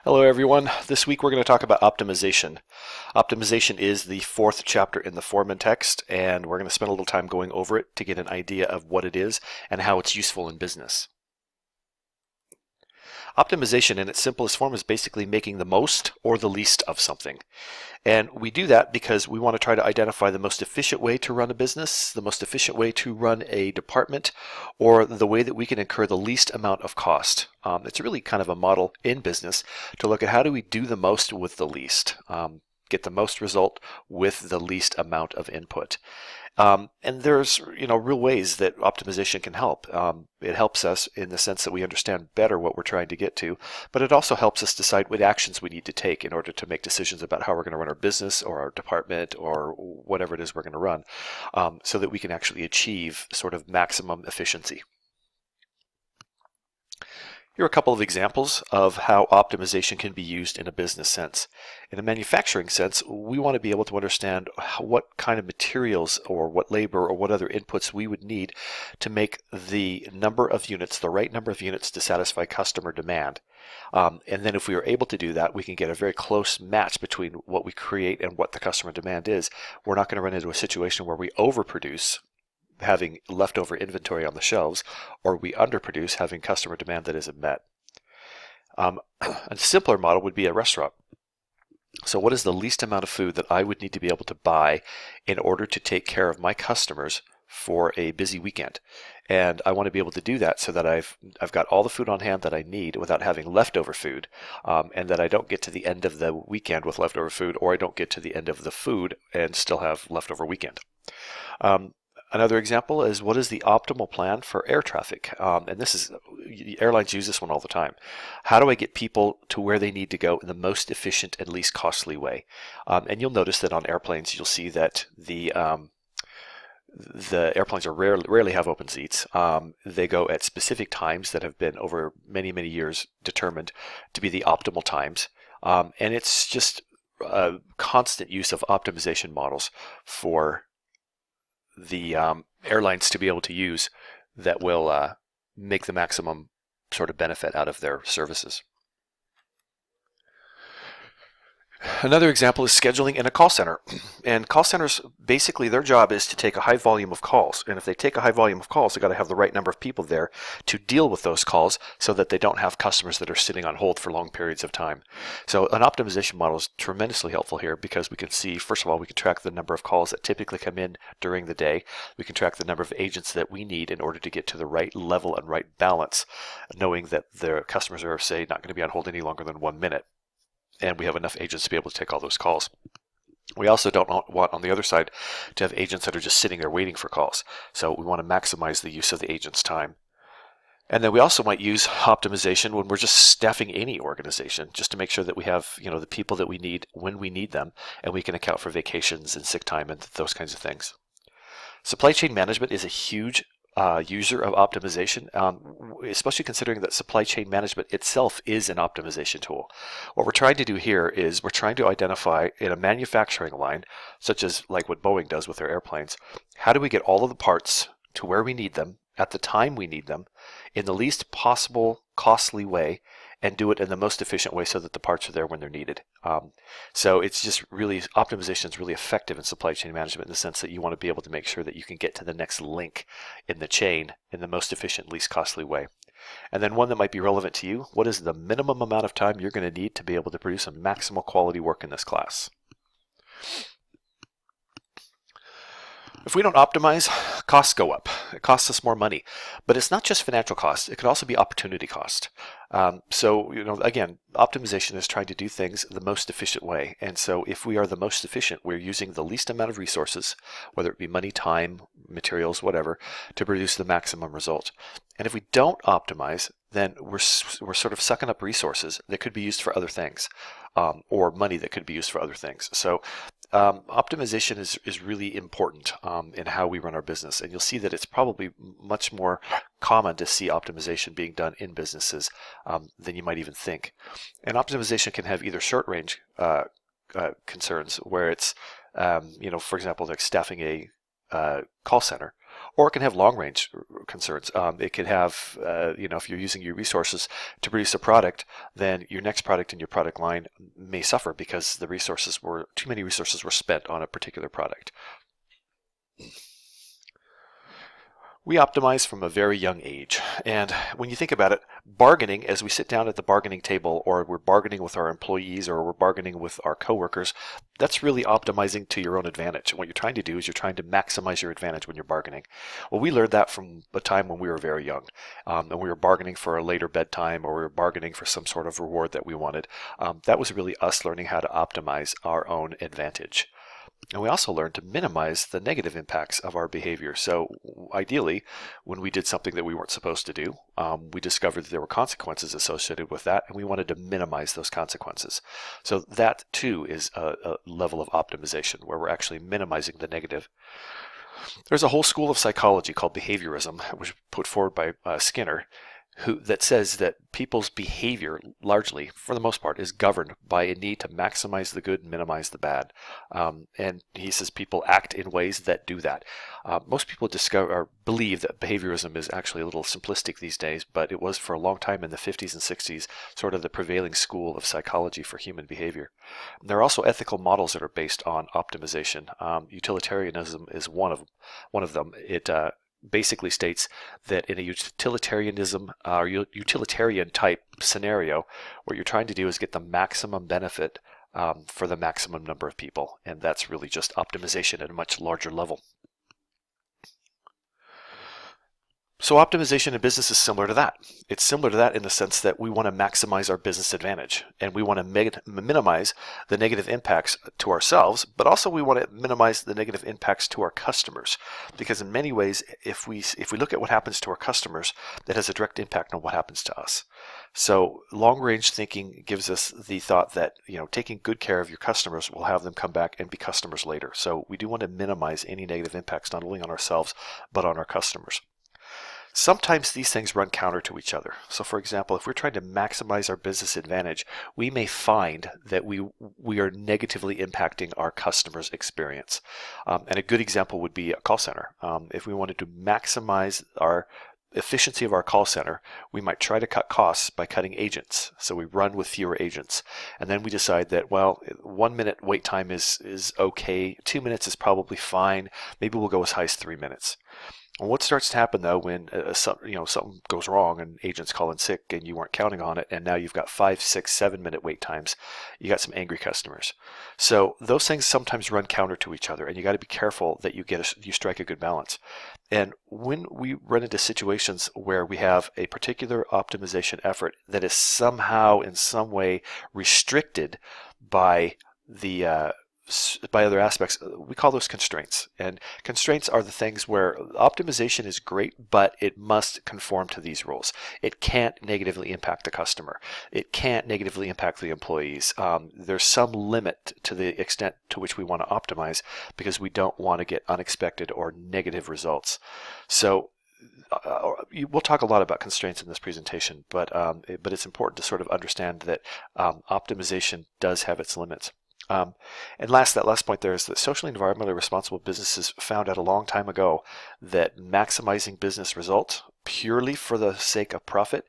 Hello everyone. This week we're going to talk about optimization. Optimization is the fourth chapter in the Foreman text, and we're going to spend a little time going over it to get an idea of what it is and how it's useful in business. Optimization in its simplest form is basically making the most or the least of something. And we do that because we want to try to identify the most efficient way to run a business, the most efficient way to run a department, or the way that we can incur the least amount of cost. It's really kind of a model in business to look at how do we do the most with the least, get the most result with the least amount of input. And there's real ways that optimization can help. It helps us in the sense that we understand better what we're trying to get to, but it also helps us decide what actions we need to take in order to make decisions about how we're going to run our business or our department or whatever it is we're going to run, so that we can actually achieve sort of maximum efficiency. Here are a couple of examples of how optimization can be used in a business sense. In a manufacturing sense, we want to be able to understand what kind of materials or what labor or what other inputs we would need to make the number of units, the right number of units to satisfy customer demand. And then if we are able to do that, we can get a very close match between what we create and what the customer demand is. We're not going to run into a situation where we overproduce, having leftover inventory on the shelves, or we underproduce, having customer demand that isn't met. A simpler model would be a restaurant. So what is the least amount of food that I would need to be able to buy in order to take care of my customers for a busy weekend? And I want to be able to do that so that I've got all the food on hand that I need without having leftover food, and that I don't get to the end of the weekend with leftover food, or I don't get to the end of the food and still have leftover weekend. Another example is, what is the optimal plan for air traffic? And this is, airlines use this one all the time. How do I get people to where they need to go in the most efficient and least costly way? And you'll notice that on airplanes, you'll see that the airplanes are rarely have open seats. They go at specific times that have been over many, many years determined to be the optimal times. And it's just a constant use of optimization models for the airlines to be able to use that will make the maximum sort of benefit out of their services. Another example is scheduling in a call center. And call centers, basically their job is to take a high volume of calls. And if they take a high volume of calls, they've got to have the right number of people there to deal with those calls so that they don't have customers that are sitting on hold for long periods of time. So an optimization model is tremendously helpful here because we can see, first of all, we can track the number of calls that typically come in during the day. We can track the number of agents that we need in order to get to the right level and right balance, knowing that the customers are, say, not going to be on hold any longer than 1 minute. And we have enough agents to be able to take all those calls. We also don't want, on the other side, to have agents that are just sitting there waiting for calls. So we want to maximize the use of the agent's time. And then we also might use optimization when we're just staffing any organization, just to make sure that we have, the people that we need when we need them, and we can account for vacations and sick time and those kinds of things. Supply chain management is a huge user of optimization, especially considering that supply chain management itself is an optimization tool. What we're trying to do here is we're trying to identify in a manufacturing line, such as like what Boeing does with their airplanes, how do we get all of the parts to where we need them at the time we need them in the least possible costly way, and do it in the most efficient way so that the parts are there when they're needed. So it's just really, optimization is really effective in supply chain management in the sense that you want to be able to make sure that you can get to the next link in the chain in the most efficient, least costly way. And then one that might be relevant to you, what is the minimum amount of time you're going to need to be able to produce a maximal quality work in this class? If we don't optimize, costs go up. It costs us more money. But it's not just financial cost. It could also be opportunity cost. So, again, optimization is trying to do things the most efficient way. And so if we are the most efficient, we're using the least amount of resources, whether it be money, time, materials, whatever, to produce the maximum result. And if we don't optimize, then we're sort of sucking up resources that could be used for other things, or money that could be used for other things. So optimization is really important in how we run our business, and you'll see that it's probably much more common to see optimization being done in businesses than you might even think. And optimization can have either short-range concerns, where it's, for example, like staffing a call center, Or it can have long-range concerns. It could have, if you're using your resources to produce a product, then your next product in your product line may suffer because too many resources were spent on a particular product. We optimize from a very young age. And when you think about it, bargaining, as we sit down at the bargaining table, or we're bargaining with our employees, or we're bargaining with our coworkers, that's really optimizing to your own advantage. And what you're trying to do is you're trying to maximize your advantage when you're bargaining. Well, we learned that from a time when we were very young, and we were bargaining for a later bedtime, or we were bargaining for some sort of reward that we wanted. That was really us learning how to optimize our own advantage. And we also learned to minimize the negative impacts of our behavior. So ideally, when we did something that we weren't supposed to do, we discovered that there were consequences associated with that, and we wanted to minimize those consequences. So that too is a level of optimization where we're actually minimizing the negative. There's a whole school of psychology called behaviorism, which was put forward by Skinner, that says that people's behavior, largely, for the most part, is governed by a need to maximize the good and minimize the bad. And he says people act in ways that do that. Most people believe that behaviorism is actually a little simplistic these days, but it was for a long time in the 50s and 60s sort of the prevailing school of psychology for human behavior. And there are also ethical models that are based on optimization. Utilitarianism is one of them. It basically states that in a utilitarian type scenario, what you're trying to do is get the maximum benefit for the maximum number of people, and that's really just optimization at a much larger level. So optimization in business is similar to that. It's similar to that in the sense that we want to maximize our business advantage, and we want to minimize the negative impacts to ourselves, but also we want to minimize the negative impacts to our customers, because in many ways, if we look at what happens to our customers, that has a direct impact on what happens to us. So long-range thinking gives us the thought that taking good care of your customers will have them come back and be customers later. So we do want to minimize any negative impacts not only on ourselves but on our customers. Sometimes these things run counter to each other. So for example, if we're trying to maximize our business advantage, we may find that we are negatively impacting our customers' experience. And a good example would be a call center. If we wanted to maximize our efficiency of our call center, we might try to cut costs by cutting agents. So we run with fewer agents. And then we decide that, well, 1 minute wait time is okay. 2 minutes is probably fine. Maybe we'll go as high as 3 minutes. Well, what starts to happen though when something goes wrong and agents call in sick and you weren't counting on it, and now you've got 5, 6, 7 minute wait times, you got some angry customers. So those things sometimes run counter to each other, and you got to be careful that you strike a good balance. And when we run into situations where we have a particular optimization effort that is somehow in some way restricted by other aspects, we call those constraints. And constraints are the things where optimization is great, but it must conform to these rules. It can't negatively impact the customer. It can't negatively impact the employees. There's some limit to the extent to which we want to optimize because we don't want to get unexpected or negative results. So we'll talk a lot about constraints in this presentation, but it's important to sort of understand that optimization does have its limits. And that last point there is that socially and environmentally responsible businesses found out a long time ago that maximizing business results purely for the sake of profit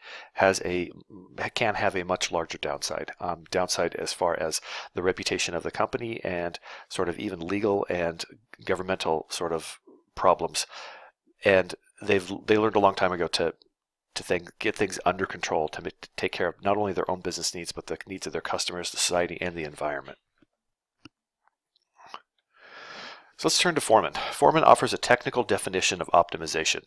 can have a much larger downside. Downside as far as the reputation of the company and sort of even legal and governmental sort of problems. And they learned a long time ago to get things under control, to take care of not only their own business needs, but the needs of their customers, the society, and the environment. So let's turn to Foreman. Foreman offers a technical definition of optimization,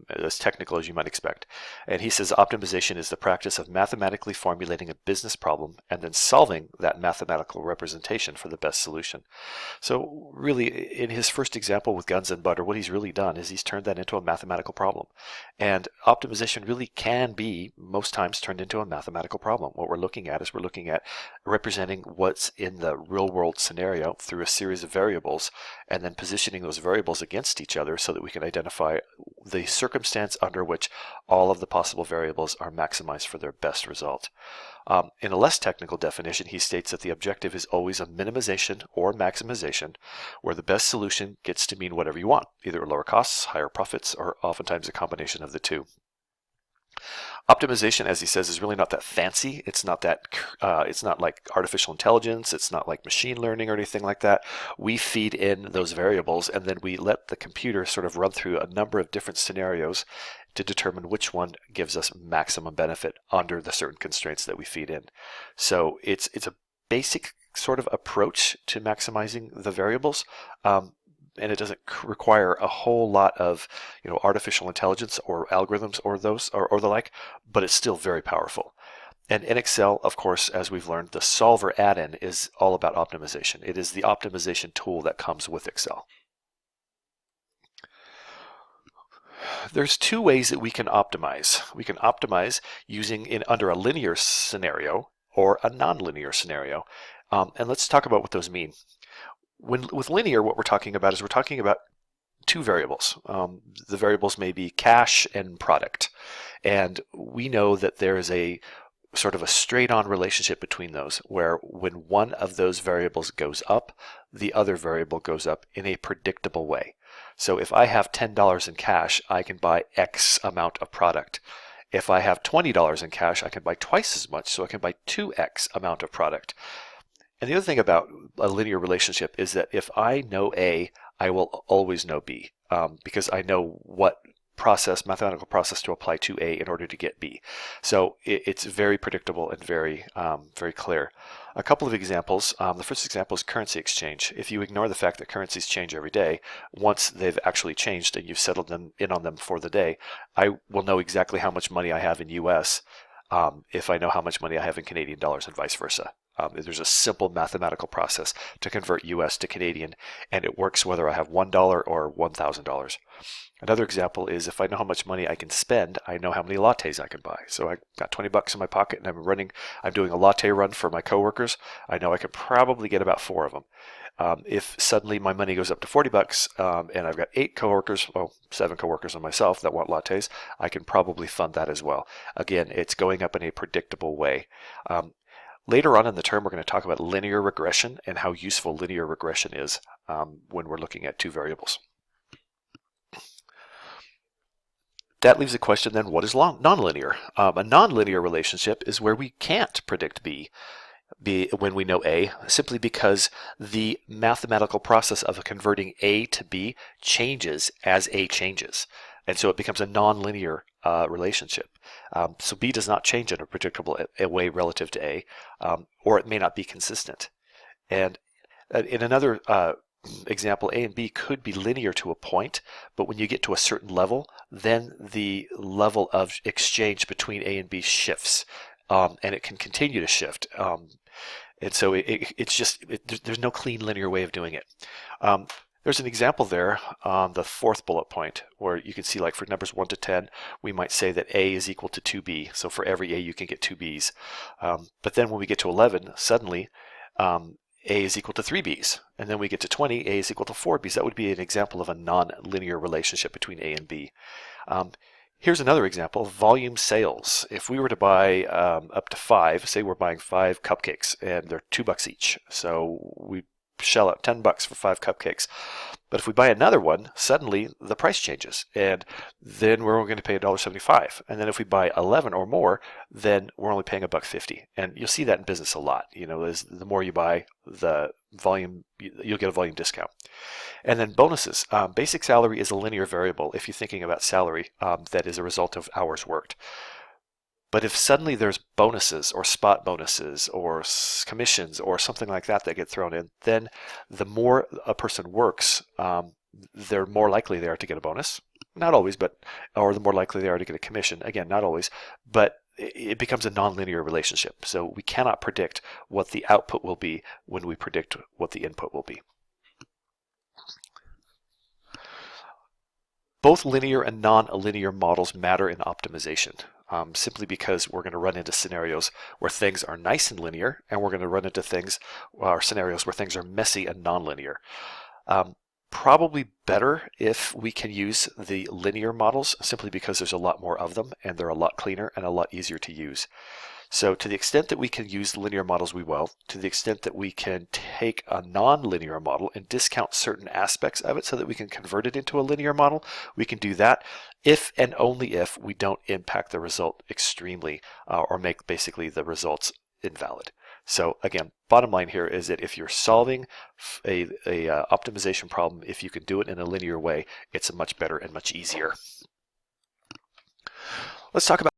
as technical as you might expect. And he says optimization is the practice of mathematically formulating a business problem and then solving that mathematical representation for the best solution. So really, in his first example with guns and butter, what he's really done is he's turned that into a mathematical problem. And optimization really can be, most times, turned into a mathematical problem. What we're looking at is representing what's in the real world scenario through a series of variables, and then positioning those variables against each other so that we can identify the circumstance under which all of the possible variables are maximized for their best result. In a less technical definition, he states that the objective is always a minimization or maximization, where the best solution gets to mean whatever you want, either lower costs, higher profits, or oftentimes a combination of the two. Optimization, as he says, is really not that fancy. It's not like artificial intelligence. It's not like machine learning or anything like that. We feed in those variables and then we let the computer sort of run through a number of different scenarios to determine which one gives us maximum benefit under the certain constraints that we feed in. So it's a basic sort of approach to maximizing the variables. And it doesn't require a whole lot of artificial intelligence or algorithms or the like, but it's still very powerful. And in Excel, of course, as we've learned, the solver add-in is all about optimization. It is the optimization tool that comes with Excel. There's two ways that we can optimize. We can optimize using under a linear scenario or a nonlinear scenario. And let's talk about what those mean. With linear, what we're talking about is we're talking about two variables. The variables may be cash and product. And we know that there is a sort of a straight-on relationship between those, where when one of those variables goes up, the other variable goes up in a predictable way. So if I have $10 in cash, I can buy X amount of product. If I have $20 in cash, I can buy twice as much, so I can buy 2X amount of product. And the other thing about a linear relationship is that if I know A, I will always know B, because I know what mathematical process to apply to A in order to get B. So it's very predictable and very clear. A couple of examples. The first example is currency exchange. If you ignore the fact that currencies change every day, once they've actually changed and you've settled them in on them for the day, I will know exactly how much money I have in US if I know how much money I have in Canadian dollars and vice versa. There's a simple mathematical process to convert US to Canadian, and it works whether I have $1 or $1,000. Another example is if I know how much money I can spend, I know how many lattes I can buy. So I got 20 bucks in my pocket and I'm doing a latte run for my coworkers. I know I could probably get about 4 of them. If suddenly my money goes up to 40 bucks and I've got 7 coworkers and myself that want lattes, I can probably fund that as well. Again, it's going up in a predictable way. Later on in the term, we're going to talk about linear regression and how useful linear regression is when we're looking at two variables. That leaves the question then, what is nonlinear? A nonlinear relationship is where we can't predict B when we know A, simply because the mathematical process of converting A to B changes as A changes. And so it becomes a nonlinear relationship. So B does not change in a predictable way relative to A, or it may not be consistent. And in another example, A and B could be linear to a point, but when you get to a certain level, then the level of exchange between A and B shifts, and it can continue to shift. And so there's no clean linear way of doing it. There's an example there on the 4th bullet point where you can see, like, for numbers 1 to 10, we might say that A is equal to 2B. So for every A, you can get 2 B's. But then when we get to 11, suddenly A is equal to 3 B's. And then we get to 20, A is equal to 4 B's. That would be an example of a non-linear relationship between A and B. Here's another example, volume sales. If we were to buy up to 5, say we're buying 5 cupcakes and they're $2 each. So we shell out $10 for 5 cupcakes. But if we buy another one, suddenly the price changes, and then we're only going to pay $1.75. And then if we buy 11 or more, then we're only paying $1.50. And you'll see that in business a lot. The more you buy, the volume, you'll get a volume discount. And then bonuses. Basic salary is a linear variable if you're thinking about salary that is a result of hours worked. But if suddenly there's bonuses or spot bonuses or commissions or something like that get thrown in, then the more a person works, they're more likely they are to get a bonus. Not always, or the more likely they are to get a commission. Again, not always, but it becomes a nonlinear relationship. So we cannot predict what the output will be when we predict what the input will be. Both linear and non-linear models matter in optimization. Simply because we're going to run into scenarios where things are nice and linear, and we're going to run into scenarios where things are messy and nonlinear. Probably better if we can use the linear models, simply because there's a lot more of them and they're a lot cleaner and a lot easier to use. So to the extent that we can use linear models, we will. To the extent that we can take a non-linear model and discount certain aspects of it so that we can convert it into a linear model, we can do that if and only if we don't impact the result extremely or make basically the results invalid. So again, bottom line here is that if you're solving a optimization problem, if you can do it in a linear way, it's much better and much easier. Let's talk about